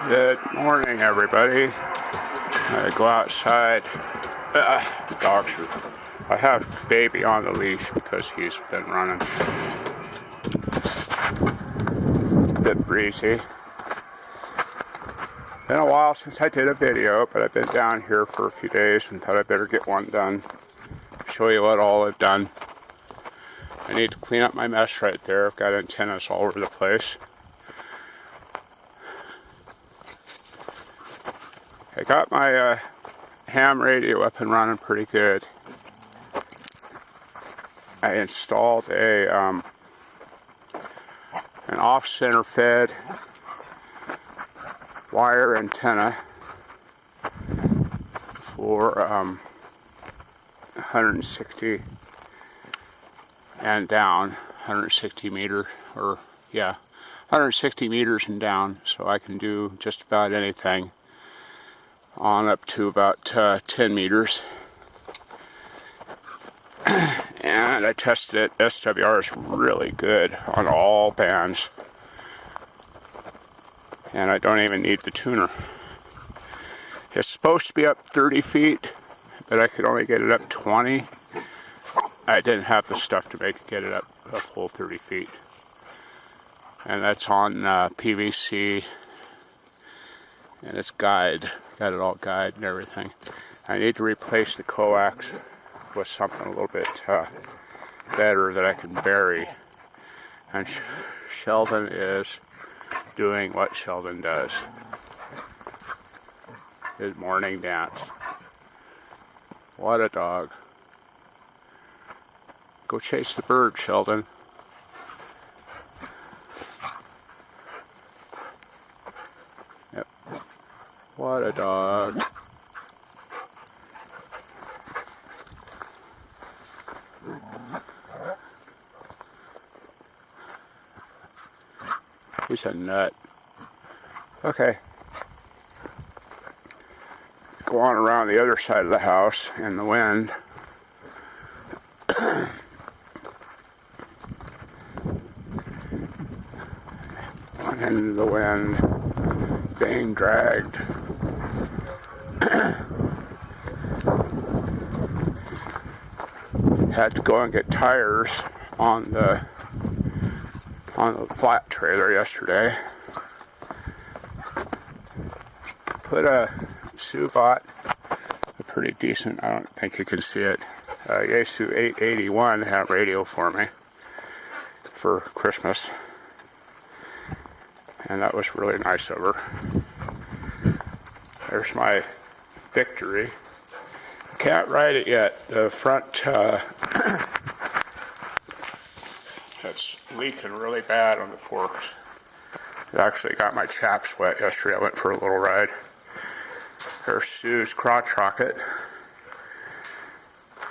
Good morning, everybody. I go outside. Dogs are. I have baby on the leash because he's been running. A bit breezy. Been a while since I did a video, but I've been down here for a few days and thought I'd better get one done. Show you what all I've done. I need to clean up my mess right there. I've got antennas all over the place. I got my ham radio up and running pretty good. I installed an off-center fed wire antenna for 160 and down, 160 meter, or yeah, 160 meters and down, so I can do just about anything on up to about 10 meters. And I tested it. SWR is really good on all bands. And I don't even need the tuner. It's supposed to be up 30 feet, but I could only get it up 20. I didn't have the stuff to get it up a full 30 feet. And that's on PVC. And it's got it all guide and everything. I need to replace the coax with something a little bit better that I can bury. And Sheldon is doing what Sheldon does. His morning dance. What a dog. Go chase the bird, Sheldon. Yep. What a dog. He's a nut. Okay. Go on around the other side of the house in the wind. One end of the wind being dragged. Had to go and get tires on the flat trailer yesterday. Put a Subot, a pretty decent, I don't think you can see it, Yaesu 881 had a radio for me for Christmas. And that was really nice of her. There's my Victory. Can't ride it yet. The front, that's leaking really bad on the forks. It actually got my chaps wet yesterday. I went for a little ride. There's Sue's crotch rocket.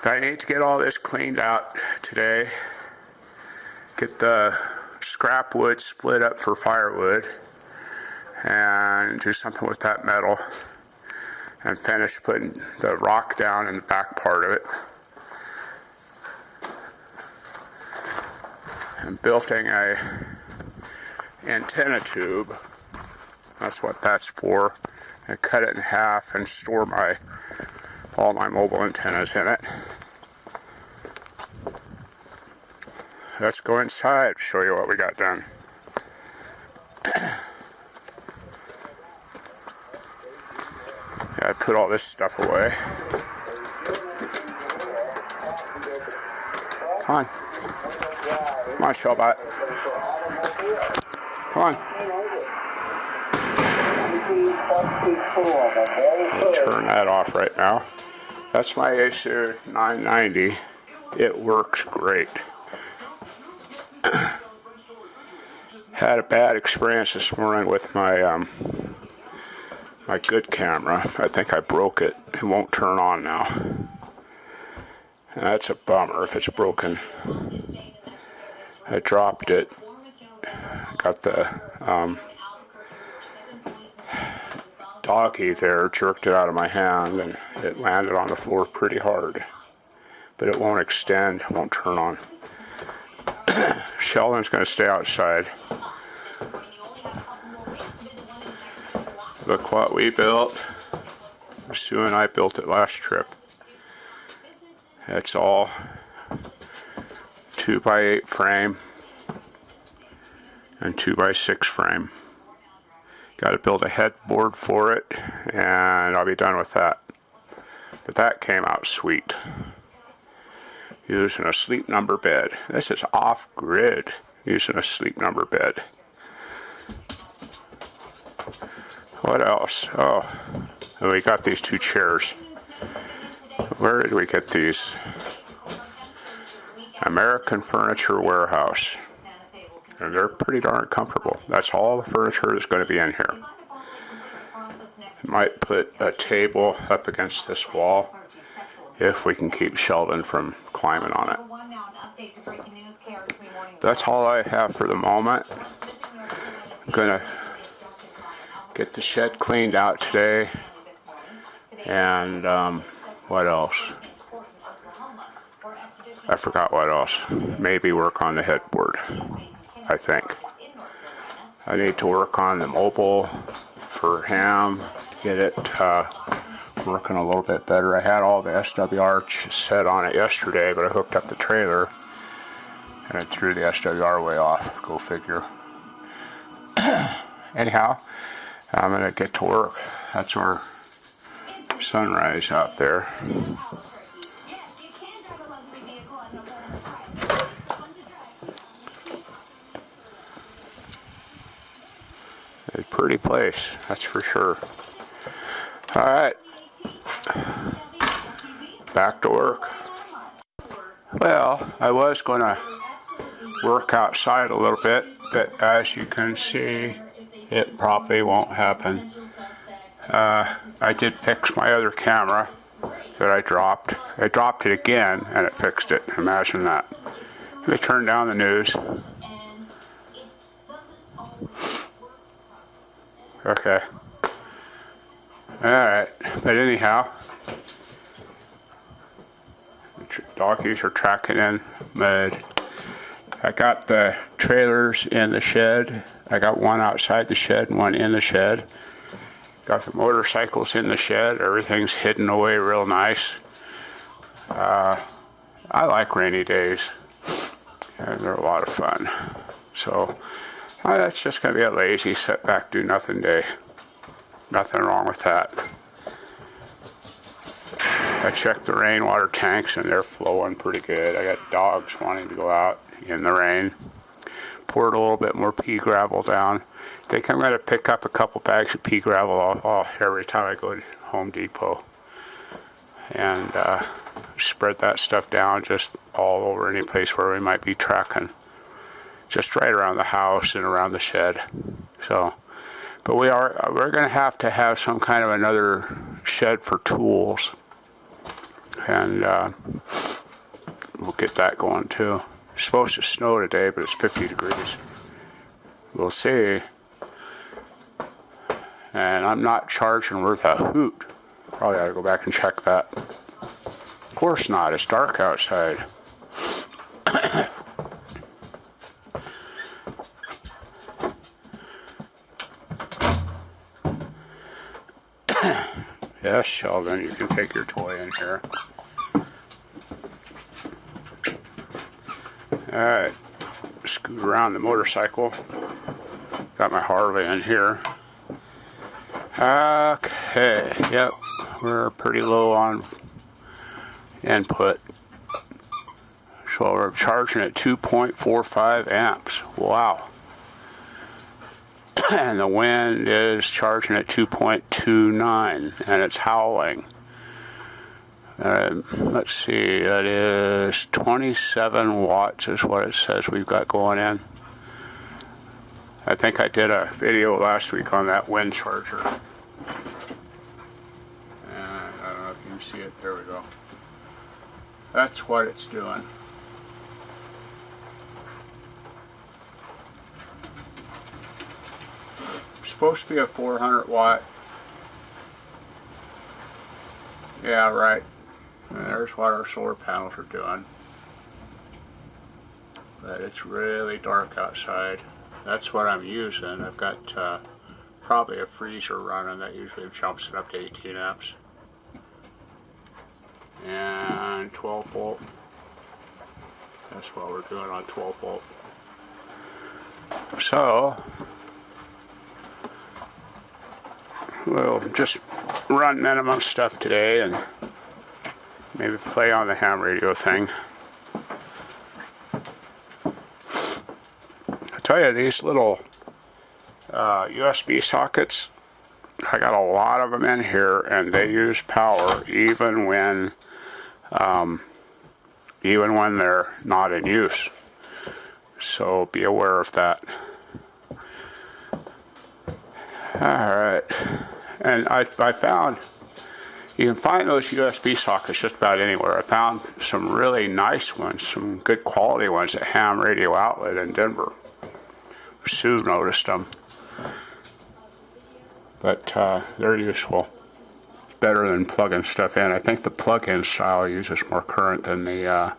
I need to get all this cleaned out today. Get the scrap wood split up for firewood. And do something with that metal. And finish putting the rock down in the back part of it. I'm building a antenna tube. That's what that's for. I cut it in half and store all my mobile antennas in it. Let's go inside, show you what we got done. I put all this stuff away. Come on. Come on, Shellbot. Come on. I'll turn that off right now. That's my Yaesu 990. It works great. Had a bad experience this morning with my my good camera. I think I broke it. It won't turn on now. And that's a bummer if it's broken. I dropped it. Got the doggy there, jerked it out of my hand, and it landed on the floor pretty hard. But it won't extend, won't turn on. Sheldon's going to stay outside. Look what we built. Sue and I built it last trip. It's all 2x8 frame and 2x6 frame. Got to build a headboard for it, and I'll be done with that. But that came out sweet. Using a Sleep Number bed. This is off-grid using a Sleep Number bed. What else? Oh, and we got these 2 chairs. Where did we get these? American Furniture Warehouse. And they're pretty darn comfortable. That's all the furniture that's going to be in here. Might put a table up against this wall if we can keep Sheldon from climbing on it. That's all I have for the moment. I'm going to get the shed cleaned out today. And what else? I forgot what else. Maybe work on the headboard, I think. I need to work on the mobile for Ham, get it working a little bit better. I had all the SWR set on it yesterday, but I hooked up the trailer and it threw the SWR way off. Go figure. Anyhow, I'm going to get to work. That's our sunrise out there. A pretty place, that's for sure. Alright, back to work. Well, I was going to work outside a little bit, but as you can see, it probably won't happen. I did fix my other camera that I dropped. I dropped it again and it fixed it. Imagine that. Let me turn down the news. Okay. Alright, but anyhow, the doggies are tracking in mud. I got the trailers in the shed. I got one outside the shed and one in the shed. Got the motorcycles in the shed. Everything's hidden away real nice. I like rainy days, and they're a lot of fun. So, that's just going to be a lazy sit back, do nothing day. Nothing wrong with that. I checked the rainwater tanks and they're flowing pretty good. I got dogs wanting to go out in the rain. Poured a little bit more pea gravel down. I think I'm going to pick up a couple bags of pea gravel every time I go to Home Depot. And spread that stuff down just all over any place where we might be tracking. Just right around the house and around the shed. So, but we're going to have some kind of another shed for tools, and we'll get that going too. It's supposed to snow today, but it's 50 degrees. We'll see. And I'm not charging worth a hoot. Probably ought to go back and check that. Of course not. It's dark outside. Yes, Sheldon, you can take your toy in here. Alright, scoot around the motorcycle. Got my Harley in here. Okay, yep, we're pretty low on input. So we're charging at 2.45 amps. Wow. And the wind is charging at 2.29, and it's howling. Let's see, that is 27 watts is what it says we've got going in. I think I did a video last week on that wind charger. And I don't know if you can see it, there we go. That's what it's doing. Supposed to be a 400 watt. Yeah, right. And there's what our solar panels are doing. But it's really dark outside. That's what I'm using. I've got probably a freezer running that usually jumps it up to 18 amps. And 12 volt. That's what we're doing on 12 volt. So, we'll just run minimum stuff today and maybe play on the ham radio thing. I tell you, these little USB sockets, I got a lot of them in here, and they use power even when they're not in use. So be aware of that. Alright, and I found, you can find those USB sockets just about anywhere. I found some really nice ones, some good quality ones at Ham Radio Outlet in Denver. Sue noticed them. But they're useful. Better than plugging stuff in. I think the plug-in style uses more current than the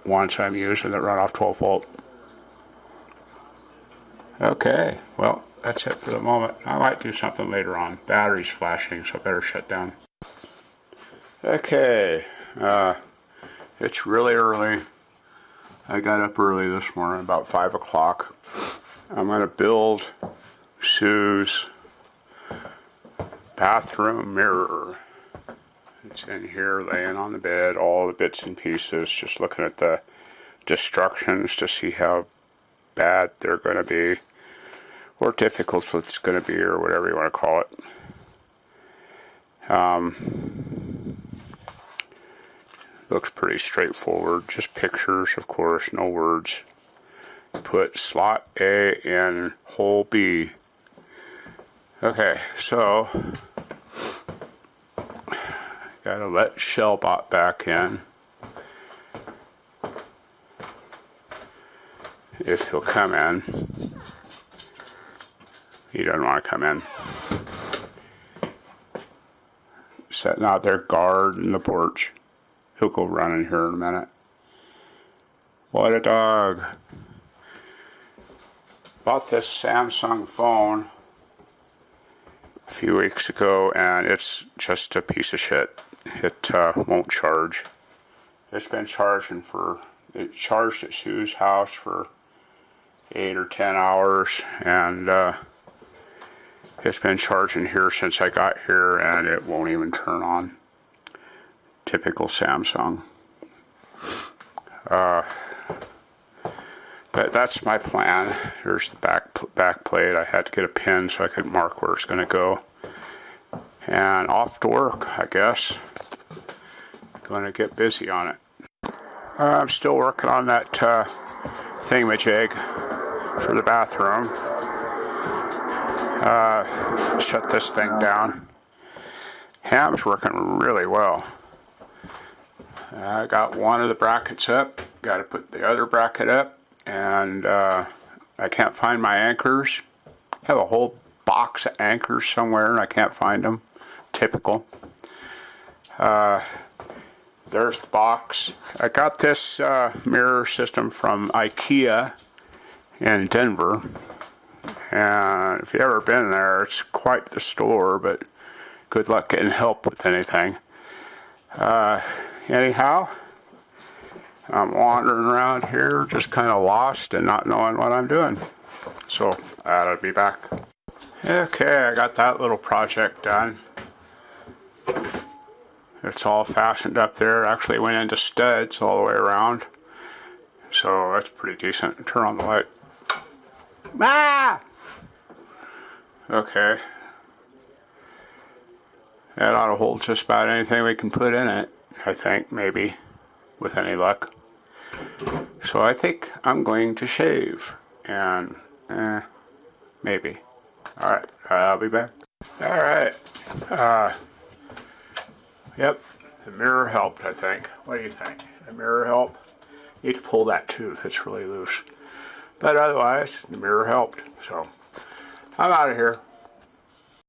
ones I'm using that run off 12 volt. Okay, well, that's it for the moment. I might do something later on. Battery's flashing, so I better shut down. Okay, it's really early. I got up early this morning, about 5 o'clock. I'm going to build Sue's bathroom mirror. It's in here laying on the bed, all the bits and pieces, just looking at the destructions to see how bad they're going to be, or difficult it's going to be, or whatever you want to call it. Looks pretty straightforward, just pictures, of course, no words. Put slot A in hole B. Okay, so gotta let Shellbot back in, if he'll come in. He doesn't want to come in. Setting out their guard in the porch. He'll go running here in a minute. What a dog. Bought this Samsung phone a few weeks ago, and it's just a piece of shit. It won't charge. It's been charging it charged at Sue's house for 8 or 10 hours, and it's been charging here since I got here, and it won't even turn on. Typical Samsung. But that's my plan. Here's the back plate. I had to get a pin so I could mark where it's going to go. And off to work, I guess. Going to get busy on it. I'm still working on that thingamajig for the bathroom. Shut this thing down. Ham's working really well. I got one of the brackets up. Got to put the other bracket up. And I can't find my anchors. I have a whole box of anchors somewhere and I can't find them. Typical. There's the box. I got this mirror system from IKEA in Denver. And if you've ever been there, it's quite the store, but good luck getting help with anything. Anyhow, I'm wandering around here, just kind of lost and not knowing what I'm doing. So, I'll be back. Okay, I got that little project done. It's all fastened up there. Actually went into studs all the way around. So, that's pretty decent. Turn on the light. Ah! Okay. That ought to hold just about anything we can put in it, I think, maybe, with any luck. So I think I'm going to shave, and maybe. Alright, I'll be back. Alright, yep, the mirror helped, I think. What do you think? The mirror helped? You need to pull that tooth, it's really loose. But otherwise, the mirror helped, so I'm out of here.